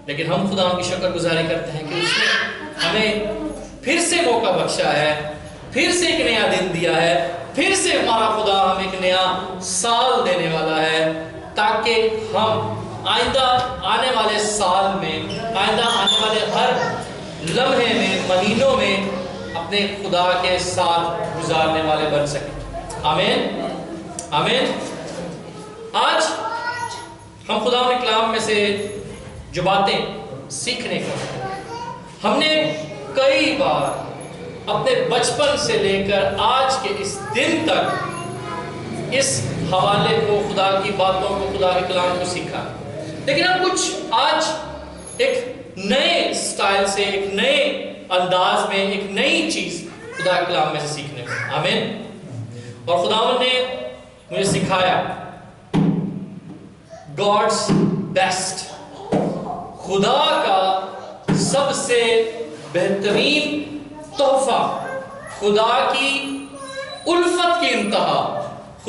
لیکن ہم خدا کی شکر گزاری کرتے ہیں کہ اس نے ہمیں پھر سے موقع بخشا ہے، پھر سے ایک نیا دن دیا ہے، پھر سے ہمارا خدا ہمیں ایک نیا سال دینے والا ہے تاکہ ہم آئندہ آنے والے سال میں، آئندہ آنے والے ہر لمحے میں، مہینوں میں اپنے خدا کے ساتھ گزارنے والے بن سکیں۔ آمین آمین۔ آج ہم خدا کے کلام میں سے جو باتیں سیکھنے کا ہم نے کئی بار اپنے بچپن سے لے کر آج کے اس دن تک اس حوالے کو، خدا کی باتوں کو، خدا کے کلام کو سیکھا، لیکن ہم کچھ آج ایک نئے سٹائل سے، ایک نئے انداز میں، ایک نئی چیز خدا کے کلام میں سے سیکھنے کو۔ آمین۔ اور خداوند نے مجھے سکھایا God's best، خدا کا سب سے بہترین تحفہ، خدا کی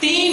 3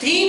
3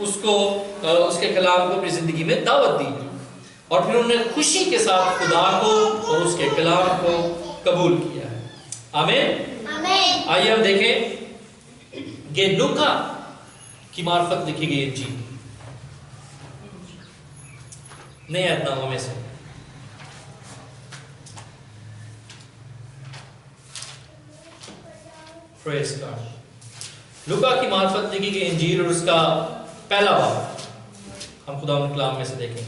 اس کو اس کے کلام کو اپنی زندگی میں دعوت دی اور پھر انہوں نے خوشی کے ساتھ خدا کو اور اس کے کلام کو قبول کیا ہے. آمین. آئیے ہم دیکھیں کہ لوکا کی معرفت لکھی گئی انجیل نئے عہد نامہ میں سے. پریز گاڈ. لوکا کی معرفت لکھی گئی انجیل اور اس کا پہلا باب ہم خدا کے کلام میں سے دیکھیں.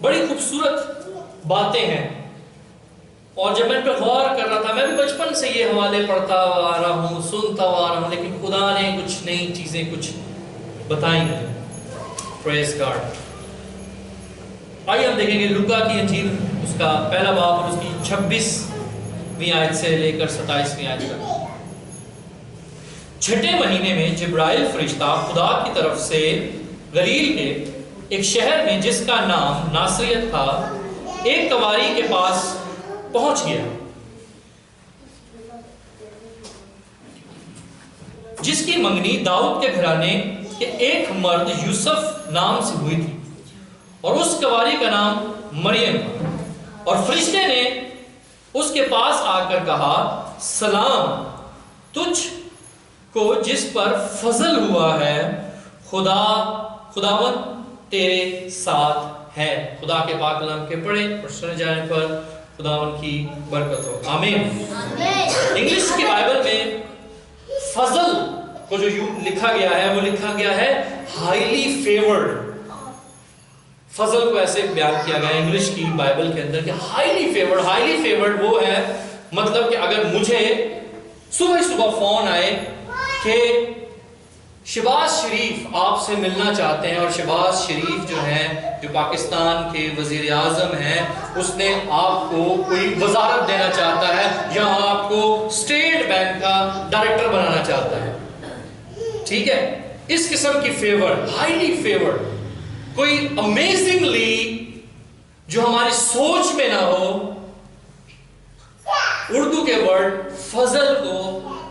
بڑی خوبصورت باتیں ہیں اور جب میں ان پہ غور کر رہا تھا، میں بھی بچپن سے یہ حوالے پڑھتا آ رہا ہوں، سنتا آ رہا ہوں، لیکن خدا نے کچھ نئی چیزیں کچھ بتائیں مجھے. پریز گاڈ. آئیے ہم دیکھیں گے لوکا کی انجیل اس کا پہلا باب اور اس کی 26ویں آیت سے لے کر 27ویں آیت تک. چھٹے مہینے میں جبرائیل فرشتہ خدا کی طرف سے گلیل کے ایک شہر میں جس کا نام ناصریت تھا ایک کنواری کے پاس پہنچ گیا جس کی منگنی داؤد کے گھرانے کے ایک مرد یوسف نام سے ہوئی تھی اور اس کنواری کا نام مریم تھا. اور فرشتے نے اس کے پاس آ کر کہا، سلام تجھ کو جس پر فضل ہوا ہے، خداوند تیرے ساتھ ہے. خدا کے پاک کلام کے پڑھے اور سنے جانے پر خداوند کی برکت ہو. آمین. انگلش کی بائبل میں فضل کو جو لکھا گیا ہے وہ لکھا گیا ہے ہائیلی فیورڈ. فضل کو ایسے بیان کیا گیا ہے انگلش کی بائبل کے اندر کہ ہائیلی فیورڈ. ہائیلی فیورڈ وہ ہے مطلب کہ اگر مجھے صبح فون آئے کہ شہباز شریف آپ سے ملنا چاہتے ہیں اور شہباز شریف جو ہیں جو پاکستان کے وزیر اعظم ہیں، اس نے آپ کو کوئی وزارت دینا چاہتا ہے یا آپ کو اسٹیٹ بینک کا ڈائریکٹر بنانا چاہتا ہے. ٹھیک ہے، اس قسم کی فیورڈ، ہائیلی فیورڈ، کوئی امیزنگلی جو ہماری سوچ میں نہ ہو. اردو کے ورڈ فضل کو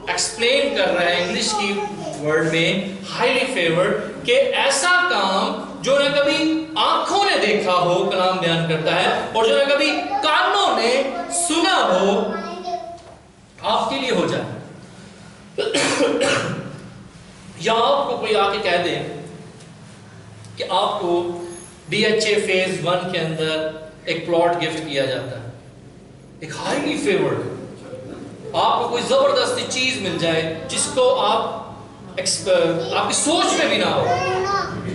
ایکسپلین کر رہا ہے انگلش کی ورڈ میں ہائیلی فیورڈ، کہ ایسا کام جو نہ کبھی آنکھوں نے دیکھا ہو، کلام بیان کرتا ہے، اور جو نہ کبھی کانوں نے سنا ہو، آپ کے لیے ہو جائے. یا آپ کو کوئی آ کے کہہ دے کہ آپ کو ڈی ایچ اے فیز 1 کے اندر ایک پلاٹ گفٹ کیا جاتا ہے، ایک ہائیلی فیورڈ. آپ کو کوئی زبردستی چیز مل جائے جس کو آپ کی سوچ میں بھی نہ ہو.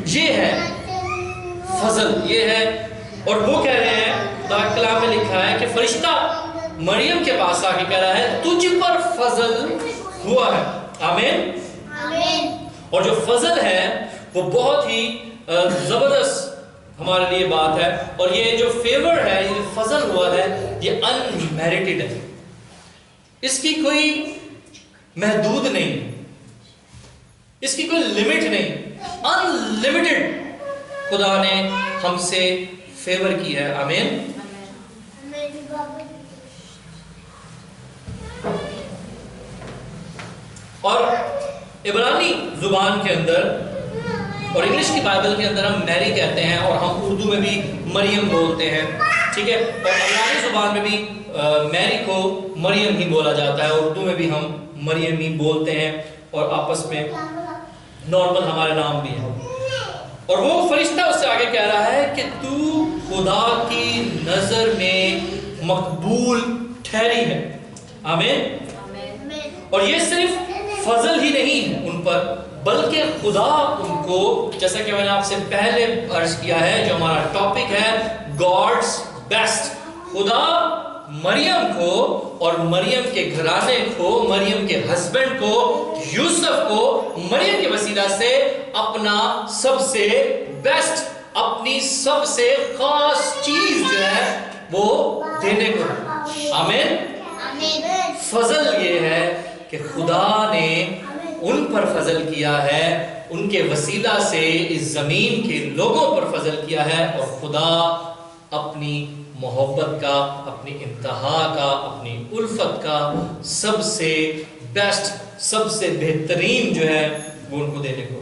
یہ ہے فضل، یہ ہے. اور وہ کہہ رہے ہیں، خدا کے کلام میں لکھا ہے کہ فرشتہ مریم کے پاس آ کے کہہ رہا ہے تجھ پر فضل ہوا ہے. آمین. اور جو فضل ہے وہ بہت ہی زبردست ہمارے لیے بات ہے. اور یہ جو فیور ہے، یہ فضل ہوا ہے، یہ انمیریٹڈ ہے. اس کی کوئی محدود نہیں، اس کی کوئی لمٹ نہیں. انلمیٹڈ خدا نے ہم سے فیور کی ہے. آمین. اور عبرانی زبان کے اندر اور انگلش کی بائبل کے اندر ہم میری کہتے ہیں اور ہم اردو میں بھی مریم بولتے ہیں. ٹھیک ہے. اور عبرانی زبان میں بھی میری کو مریم ہی بولا جاتا ہے، اردو میں بھی ہم مریم ہی بولتے ہیں اور آپس میں نارمل ہمارے نام بھی ہیں. اور وہ فرشتہ اس سے آگے کہہ رہا ہے کہ تو خدا کی نظر میں مقبول ٹھہری ہے. آمین. اور یہ صرف فضل ہی نہیں ہے ان پر، بلکہ خدا ان کو، جیسا کہ میں نے آپ سے پہلے عرض کیا ہے، جو ہمارا ٹاپک ہے گاڈز بیسٹ، خدا مریم کو اور مریم کے گھرانے کو، مریم کے ہسبینڈ کو، یوسف کو مریم کے وسیلہ سے اپنا سب سے بیسٹ، اپنی سب سے خاص چیز جو ہے وہ دینے کو. آمین. فضل یہ ہے کہ خدا نے ان پر فضل کیا ہے، ان کے وسیلہ سے اس زمین کے لوگوں پر فضل کیا ہے. اور خدا اپنی محبت کا، اپنی انتہا کا، اپنی الفت کا سب سے بیسٹ، سب سے بہترین جو ہے وہ ان کو دینے کو.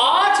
8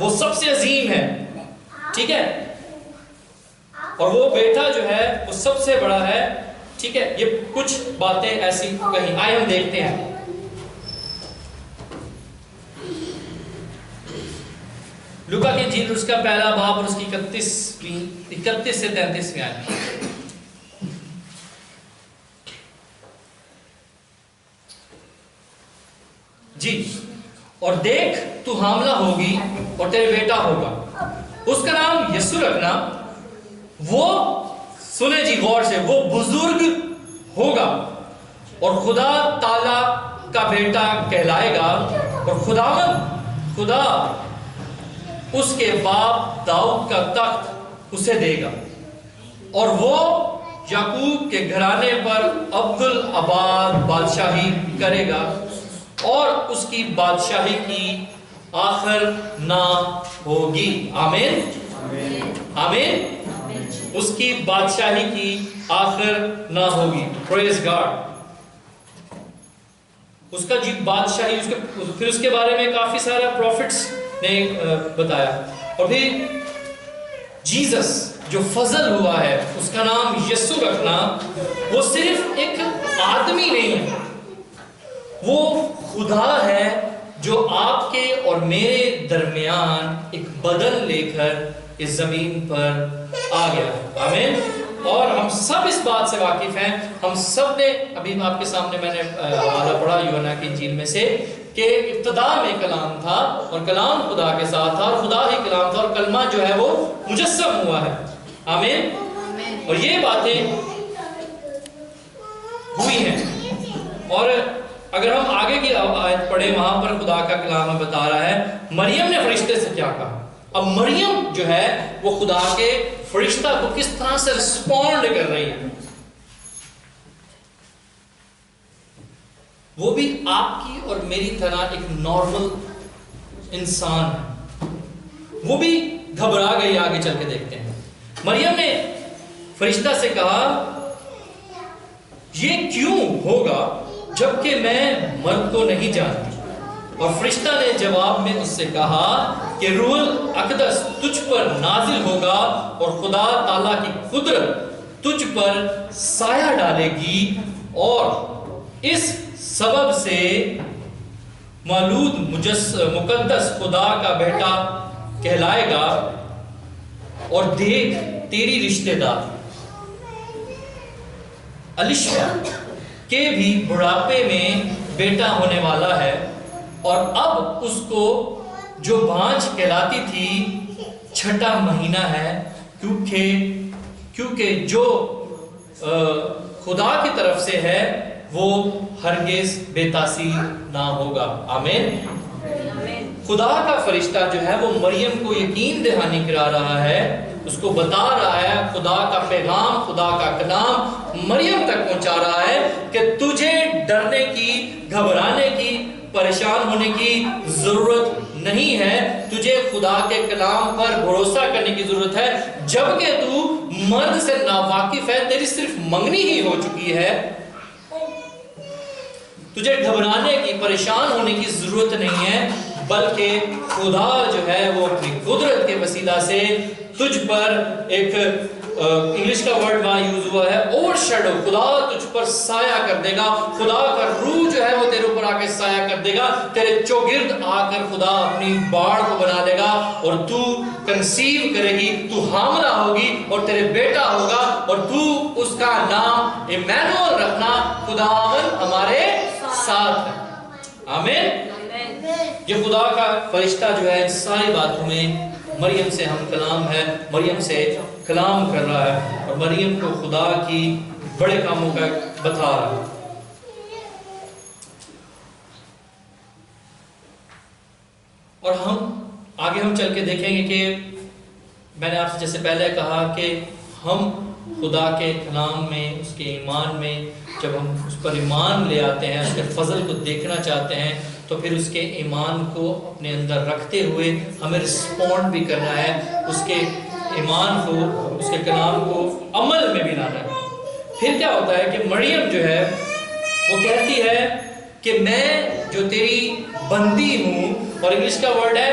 وہ سب سے عظیم ہے، ٹھیک ہے، اور وہ بیٹا جو ہے وہ سب سے بڑا ہے، ٹھیک ہے۔ یہ کچھ باتیں ایسی کہیں، آئے ہم دیکھتے ہیں۔ لوکا کی انجیل اس کا پہلا باب اور اس کی 31 سے 33 آیت۔ جی، اور دیکھ تو حاملہ ہوگی اور تیرے بیٹا ہوگا، اس کا نام یسوع رکھنا، وہ سنے جی غور سے، وہ بزرگ ہوگا اور خدا تعالی کا بیٹا کہلائے گا، اور خدا اس کے باپ داؤد کا تخت اسے دے گا، اور وہ یعقوب کے گھرانے پر عبدالآباد بادشاہی کرے گا، اور اس کی بادشاہی کی آخر نہ ہوگی۔ آمین آمین۔ اس کی بادشاہی کی آخر نہ ہوگی۔ پریز گاڈ۔ اس کا جی بادشاہی، پھر اس کے بارے میں کافی سارا پروفٹس نے بتایا، اور پھر جیزس جو فضل ہوا ہے، اس کا نام یسوع رکھنا، وہ صرف ایک آدمی نہیں ہے، وہ خدا ہے جو آپ کے اور میرے درمیان ایک بدن لے کر اس زمین پر آ گیا ہے۔ آمین۔ اور ہم سب اس بات سے واقف ہیں، ہم سب نے ابھی آپ کے سامنے میں نے حوالہ پڑھا یوحنا کی انجیل میں سے کہ ابتدا میں کلام تھا اور کلام خدا کے ساتھ تھا اور خدا ہی کلام تھا، اور کلمہ جو ہے وہ مجسم ہوا ہے۔ آمین۔ اور یہ باتیں ہوئی ہیں، اور اگر ہم آگے کی آیت پڑھیں، وہاں پر خدا کا کلام ہمیں بتا رہا ہے مریم نے فرشتے سے کیا کہا۔ اب مریم جو ہے وہ خدا کے فرشتہ کو کس طرح سے رسپونڈ کر رہی ہے۔ وہ بھی آپ کی اور میری طرح ایک نارمل انسان ہے، وہ بھی گھبرا گئی۔ آگے چل کے دیکھتے ہیں، مریم نے فرشتہ سے کہا یہ کیوں ہوگا جبکہ میں مرد کو نہیں جانتی، اور فرشتہ نے جواب میں اس سے کہا کہ روح الاقدس تجھ پر نازل ہوگا اور خدا تعالیٰ کی قدرت تجھ پر سایہ ڈالے گی، اور اس سبب سے مولود مقدس خدا کا بیٹا کہلائے گا، اور دیکھ تیری رشتہ دار الیشبا کے بھی بڑھاپے میں بیٹا ہونے والا ہے، اور اب اس کو جو بانجھ کہلاتی تھی 6واں مہینہ ہے، کیونکہ جو خدا کی طرف سے ہے وہ ہرگز بے تاثیر نہ ہوگا۔ آمین۔ خدا کا فرشتہ جو ہے وہ مریم کو یقین دہانی کرا رہا ہے، اس کو بتا رہا ہے، خدا کا پیغام، خدا کا کلام مریم تک پہنچا رہا ہے کہ تجھے ڈرنے کی، گھبرانے کی، پریشان ہونے کی ضرورت نہیں ہے، تجھے خدا کے کلام پر بھروسہ کرنے کی ضرورت ہے، جبکہ تو مرد سے ناواقف ہے، تیری صرف منگنی ہی ہو چکی ہے، تجھے گھبرانے کی، پریشان ہونے کی ضرورت نہیں ہے، بلکہ خدا جو ہے وہ اپنی قدرت کے وسیلہ سے تجھ پر ایک انگلش کا ورڈ وہاں یوز ہوا ہے اوور شیڈو، خدا تجھ پر سایہ کر دے گا، خدا کا روح جو ہے وہ تیرے اوپر آ کے سایہ کر دے گا، تیرے چوگرد آ کر خدا اپنی باڑ کو بنا لے گا، اور تو کنسیو کرے گی، تو حاملہ ہوگی اور تیرے بیٹا ہوگا، اور تو اس کا نام ایمینوئل رکھنا، خداوند ہمارے ساتھ ہے۔ آمین۔ یہ خدا کا فرشتہ جو ہے ساری باتوں میں مریم سے ہم کلام ہے، مریم سے کلام کر رہا ہے، اور مریم کو خدا کی بڑے کاموں کا بتا رہا ہے۔ اور آگے ہم چل کے دیکھیں گے کہ میں نے آپ سے جیسے پہلے کہا کہ ہم خدا کے کلام میں، اس کے ایمان میں، جب ہم اس پر ایمان لے آتے ہیں، اس کے فضل کو دیکھنا چاہتے ہیں، تو پھر اس کے ایمان کو اپنے اندر رکھتے ہوئے ہمیں رسپونڈ بھی کرنا ہے، اس کے ایمان کو، اس کے کلام کو عمل میں بھی لانا ہے۔ پھر کیا ہوتا ہے کہ مریم جو ہے وہ کہتی ہے کہ میں جو تیری بندی ہوں، اور انگلش کا ورڈ ہے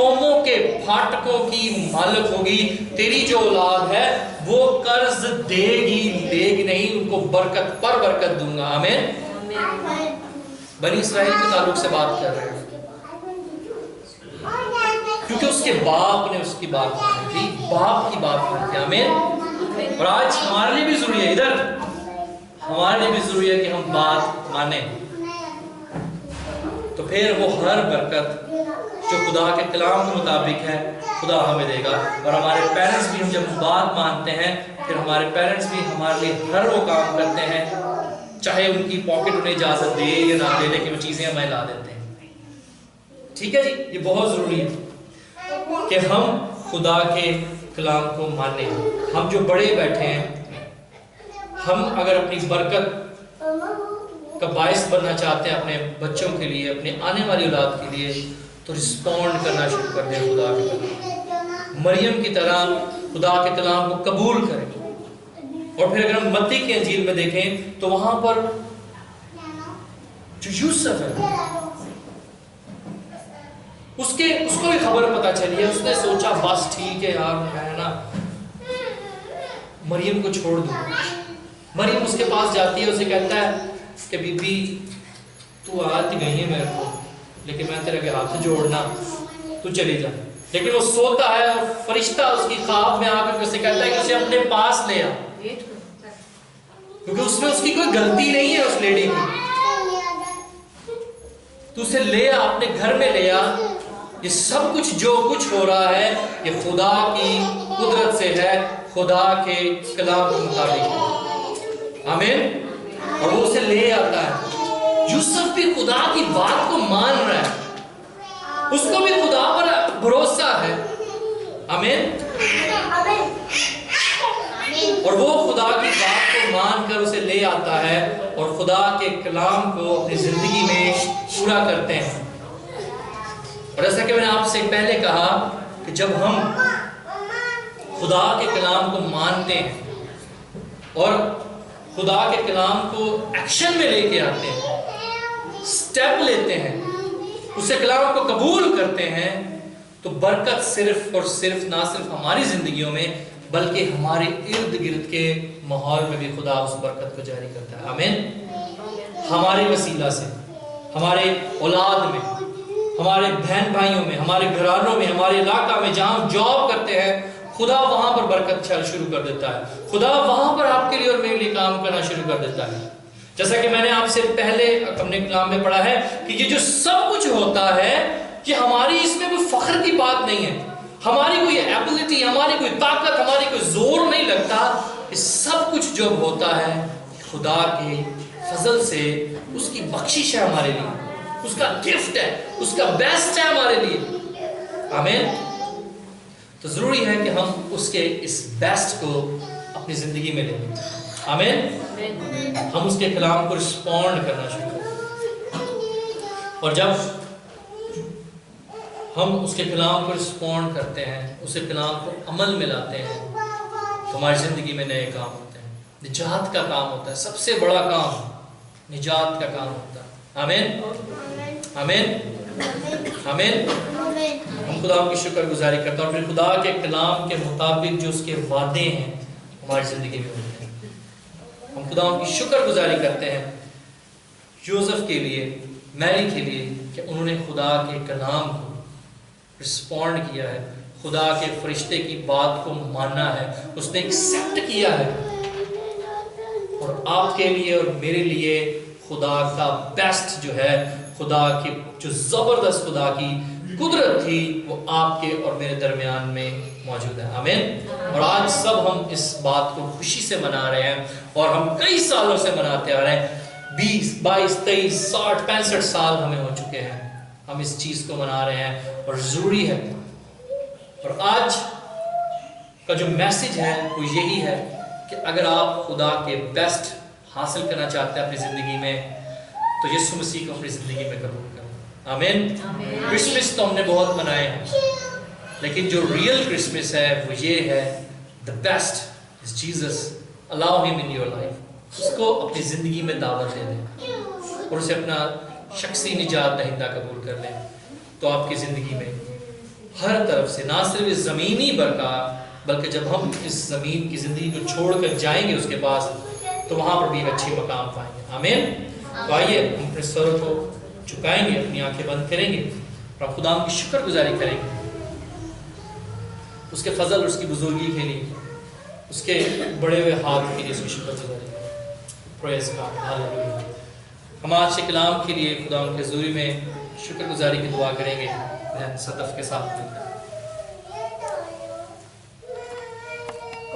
قوموں کے پھاٹکوں کی مالک ہوگی. تیری جو اولاد ہے وہ قرض دے گی لے گی نہیں, ان کو برکت پر برکت دوں گا. آمین. بنی اسرائیل کے تعلق سے بات کر رہے ہیں کیونکہ اس کے باپ نے اس کی بات مانی تھی, باپ کی بات مانی تھی. آمین. اور آج ہمارے لیے بھی ضروری ہے, ادھر ہمارے لیے بھی ضروری ہے کہ ہم بات مانیں, تو پھر وہ ہر برکت جو خدا کے کلام کے مطابق ہے خدا ہمیں دے گا. اور ہمارے پیرنٹس بھی, ہم جب بات مانتے ہیں پھر ہمارے پیرنٹس بھی ہمارے لیے ہر وہ کام کرتے ہیں, چاہے ان کی پاکٹ انہیں اجازت دے یا نہ دے, لیکن وہ چیزیں ہمیں لا دیتے ہیں. ٹھیک ہے جی, یہ بہت ضروری ہے کہ ہم خدا کے کلام کو مانیں. ہم جو بڑے بیٹھے ہیں, ہم اگر اپنی برکت کا باعث بننا چاہتے ہیں اپنے بچوں کے لیے, اپنے آنے والی اولاد کے لیے, تو رسپونڈ کرنا شروع کر دیں خدا کے کلام. مریم کی طرح خدا کے کلام کو قبول کریں. اور پھر اگر ہم متی کی انجیل میں دیکھیں تو وہاں پر جو یوسف ہے, اس کو بھی خبر پتہ چلی ہے. اس نے سوچا بس ٹھیک ہے یار, میں نا مریم کو چھوڑ دوں. مریم اس کے پاس جاتی ہے, اسے کہتا ہے کہ بی بی تو آتی گئی ہے میرے کو, لیکن میں تیرے کے ہاتھ جوڑنا, تو چلی جا. لیکن وہ سوتا ہے اور فرشتہ اس کی خواب میں آ کر اسے کہتا ہے کہ اسے اپنے پاس لے آ, کیونکہ اس میں اس کی کوئی غلطی نہیں ہے اس لیڈی کی. تو اسے لے آ, اپنے گھر میں لے آ. یہ سب کچھ جو کچھ ہو رہا ہے یہ خدا کی قدرت سے ہے, خدا کے کلام کے مطابق. آمین. اور وہ اسے لے آتا ہے. یوسف بھی خدا کی بات کو مان رہا ہے, اس کو بھی خدا پر بھروسہ ہے. آمین. اور وہ خدا کی بات کو مان کر اسے لے آتا ہے اور خدا کے کلام کو اپنی زندگی میں پورا کرتے ہیں. اور ایسا کہ میں نے آپ سے پہلے کہا کہ جب ہم خدا کے کلام کو مانتے ہیں اور خدا کے کلام کو ایکشن میں لے کے آتے ہیں, سٹیپ لیتے ہیں, اسے کلام کو قبول کرتے ہیں, تو برکت صرف اور صرف نہ صرف ہماری زندگیوں میں بلکہ ہمارے ارد گرد کے ماحول میں بھی خدا اس برکت کو جاری کرتا ہے. آمین. ہمارے وسیلہ سے, ہمارے اولاد میں, ہمارے بہن بھائیوں میں, ہمارے گھرانوں میں, ہمارے علاقہ میں جہاں ہم جاب کرتے ہیں, خدا وہاں پر برکت شروع کر دیتا ہے. خدا وہاں پر آپ کے لیے اور میرے لیے کام کرنا شروع کر دیتا ہے. جیسا کہ میں نے آپ سے پہلے اپنے کلام میں پڑھا ہے کہ یہ جو سب کچھ ہوتا ہے کہ ہماری اس میں کوئی فخر کی بات نہیں ہے, ہماری کوئی ایبلٹی, ہماری کوئی طاقت, ہماری کوئی زور نہیں لگتا. یہ سب کچھ جو ہوتا ہے خدا کے فضل سے, اس کی بخشش ہے ہمارے لیے, اس کا گفٹ ہے, اس کا بیسٹ ہے ہمارے لیے. آمین. تو ضروری ہے کہ ہم اس کے اس بیسٹ کو اپنی زندگی میں لیں. آمین. ہم اس کے کلام کو رسپونڈ کرنا شروع کریں, اور جب ہم اس کے کلام کو رسپونڈ کرتے ہیں, اس کے کلام کو عمل میں لاتے ہیں, تو ہماری زندگی میں نئے کام ہوتے ہیں. نجات کا کام ہوتا ہے, سب سے بڑا کام نجات کا کام ہوتا ہے. آمین. آمین. آمین. ہم خدا کی شکر گزاری کرتے ہیں, اور پھر خدا کے کلام کے مطابق جو اس کے وعدے ہیں ہماری زندگی میں ہوتے ہیں. ہم خدا کی شکر گزاری کرتے ہیں یوسف کے لیے, میری کے لیے, کہ انہوں نے خدا کے کلام کو رسپونڈ کیا ہے, خدا کے فرشتے کی بات کو مانا ہے, اس نے ایکسیپٹ کیا ہے. اور آپ کے لیے اور میرے لیے خدا کا بیسٹ جو ہے, خدا کی جو زبردست خدا کی قدرت تھی, وہ آپ کے اور میرے درمیان میں موجود ہے. آمین. اور آج سب ہم اس بات کو خوشی سے منا رہے ہیں, اور ہم کئی سالوں سے مناتے آ رہے ہیں. 20, 22, 23, 60, 65 سال ہمیں ہو چکے ہیں, ہم اس چیز کو منا رہے ہیں, اور ضروری ہے. اور آج کا جو میسج ہے وہ یہی ہے کہ اگر آپ خدا کے بیسٹ حاصل کرنا چاہتے ہیں اپنی زندگی میں, تو یسوع مسیح کو اپنی زندگی میں قبول کریں. آمین. کرسمس تو ہم نے بہت منائے ہیں, لیکن جو ریئل کرسمس ہے وہ یہ ہے, the best is Jesus, allow him in your life. اس کو اپنی زندگی میں دعوت دے دیں اور اسے اپنا شخصی نجات دہندہ قبول کر لیں, تو آپ کی زندگی میں ہر طرف سے، نہ صرف اس زمینی برکات بلکہ جب ہم اس زمین کی زندگی کو چھوڑ کر جائیں گے اس کے پاس تو وہاں پر بھی ایک اچھی مقام پائیں گے. آمین. تو آئیے ہم اپنے سروں کو جھکائیں گے، اپنی آنکھیں بند کریں گے اور خدا کی شکر گزاری کریں گے اس کے فضل اور اس کی بزرگی کے لیے، اس کے بڑے ہوئے ہاتھ کے لیے اس کی شکر گزاری کریں. پریز گاڈ. ہاللیلویا. ہم آج کے کلام کے لیے خدا کی حضوری میں شکر گزاری کی دعا کریں گے صدف کے ساتھ.